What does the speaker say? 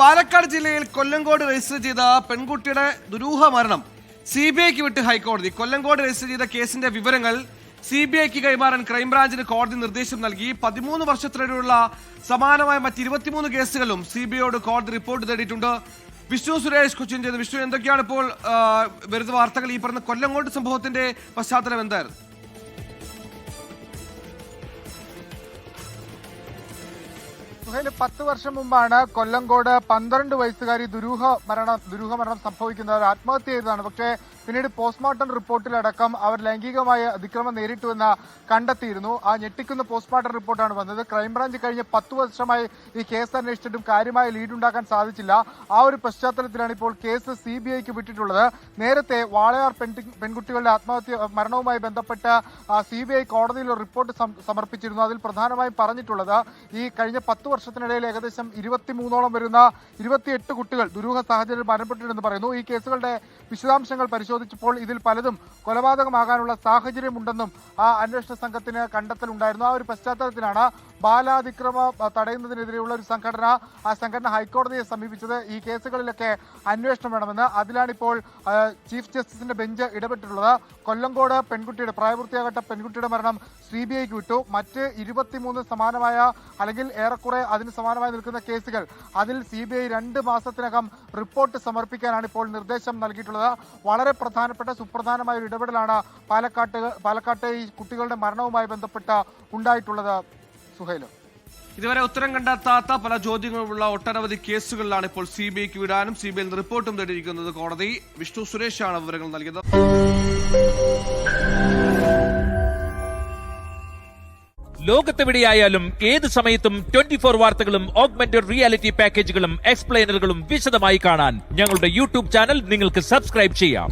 പാലക്കാട് ജില്ലയിൽ കൊല്ലങ്കോട് രജിസ്റ്റർ ചെയ്ത പെൺകുട്ടിയുടെ ദുരൂഹ മരണം സിബിഐക്ക് വിട്ട് ഹൈക്കോടതി. കൊല്ലങ്കോട് രജിസ്റ്റർ ചെയ്ത കേസിന്റെ വിവരങ്ങൾ സിബിഐക്ക് കൈമാറാൻ ക്രൈംബ്രാഞ്ചിന് കോടതി നിർദ്ദേശം നൽകി. 13 വർഷത്തിനിടെയുള്ള സമാനമായ മറ്റ് 23 കേസുകളും സിബിഐയോട് കോടതി റിപ്പോർട്ട് തേടിയിട്ടുണ്ട്. വിഷ്ണു സുരേഷ് കൊച്ചിൻ ചെയ്ത്. വിഷ്ണു, എന്തൊക്കെയാണ് ഇപ്പോൾ വരുന്ന വാർത്തകൾ? ഈ പറഞ്ഞ കൊല്ലങ്കോട് സംഭവത്തിന്റെ പശ്ചാത്തലം എന്തായിരുന്നു? 10 വർഷം മുമ്പാണ് കൊല്ലങ്കോട് 12 വയസ്സുകാരി ദുരൂഹ മരണം സംഭവിക്കുന്നത്. അവർ ആത്മഹത്യ ചെയ്തതാണ്. പക്ഷേ പിന്നീട് പോസ്റ്റ്മോർട്ടം റിപ്പോർട്ടിലടക്കം അവർ ലൈംഗികമായ അതിക്രമം നേരിട്ടുവെന്ന് കണ്ടെത്തിയിരുന്നു. ആ ഞെട്ടിക്കുന്ന പോസ്റ്റ്മോർട്ടം റിപ്പോർട്ടാണ് വന്നത്. ക്രൈംബ്രാഞ്ച് കഴിഞ്ഞ 10 വർഷമായി ഈ കേസ് അന്വേഷിച്ചിട്ടും കാര്യമായ ലീഡുണ്ടാക്കാൻ സാധിച്ചില്ല. ആ ഒരു പശ്ചാത്തലത്തിലാണ് ഇപ്പോൾ കേസ് സിബിഐക്ക് വിട്ടിട്ടുള്ളത്. നേരത്തെ വാളയാർ പെൺകുട്ടികളുടെ മരണവുമായി ബന്ധപ്പെട്ട് സിബിഐ കോടതിയിൽ ഒരു റിപ്പോർട്ട് സമർപ്പിച്ചിരുന്നു. അതിൽ പ്രധാനമായും പറഞ്ഞിട്ടുള്ളത് ഈ കഴിഞ്ഞ 10 വർഷത്തിനിടയിൽ ഏകദേശം 23ഓളം വരുന്ന 28 കുട്ടികൾ ദുരൂഹ സാഹചര്യത്തിൽ മരണപ്പെട്ടിട്ടുണ്ടെന്ന് പറയുന്നു. ഈ കേസുകളുടെ വിശദാംശങ്ങൾ പരിശോധിച്ചപ്പോൾ ഇതിൽ പലതും കൊലപാതകമാകാനുള്ള സാഹചര്യമുണ്ടെന്നും ആ അന്വേഷണ സംഘത്തിന് കണ്ടെത്തലുണ്ടായിരുന്നു. ആ ഒരു പശ്ചാത്തലത്തിലാണ് ബാലാതിക്രമം തടയുന്നതിനെതിരെയുള്ള ഒരു സംഘടന ഹൈക്കോടതിയെ സമീപിച്ചത്. ഈ കേസുകളിലൊക്കെ അന്വേഷണം വേണമെന്ന്. അതിലാണിപ്പോൾ ചീഫ് ജസ്റ്റിസിന്റെ ബെഞ്ച് ഇടപെട്ടിട്ടുള്ളത്. കൊല്ലങ്കോട് പെൺകുട്ടിയുടെ പ്രായപൂർത്തിയാകട്ട പെൺകുട്ടിയുടെ മരണം സിബിഐക്ക് വിട്ടു. മറ്റ് 23 സമാനമായ അല്ലെങ്കിൽ ഏറെക്കുറെ അതിന് സമാനമായി നിൽക്കുന്ന കേസുകൾ അതിൽ സിബിഐ 2 മാസത്തിനകം റിപ്പോർട്ട് സമർപ്പിക്കാനാണ് ഇപ്പോൾ നിർദ്ദേശം നൽകിയിട്ടുള്ളത്. വളരെ പ്രധാനപ്പെട്ട സുപ്രധാനമായ ഒരു ഇടപെടലാണ് പാലക്കാട്ടെ ഈ കുട്ടികളുടെ മരണവുമായി ബന്ധപ്പെട്ട് ഉണ്ടായിട്ടുള്ളത്. സുഹൈൽ, ഇതുവരെ ഉത്തരം കണ്ടെത്താത്ത പല ചോദ്യങ്ങളുമുള്ള ഒട്ടനവധി കേസുകളിലാണ് ഇപ്പോൾ സിബിഐക്ക് വിടാനും സിബിഐ റിപ്പോർട്ടും തേടിയിരിക്കുന്നത് കോടതി. വിഷ്ണു സുരേഷാണ് വിവരങ്ങൾ നൽകിയത്. ലോകത്തെവിടെയായാലും ഏത് സമയത്തും 24 വാർത്തകളും ഓഗ്മെന്റഡ് റിയാലിറ്റി പാക്കേജുകളും എക്സ്പ്ലെയിനറുകളും വിശദമായി കാണാൻ ഞങ്ങളുടെ യൂട്യൂബ് ചാനൽ നിങ്ങൾക്ക് സബ്സ്ക്രൈബ് ചെയ്യാം.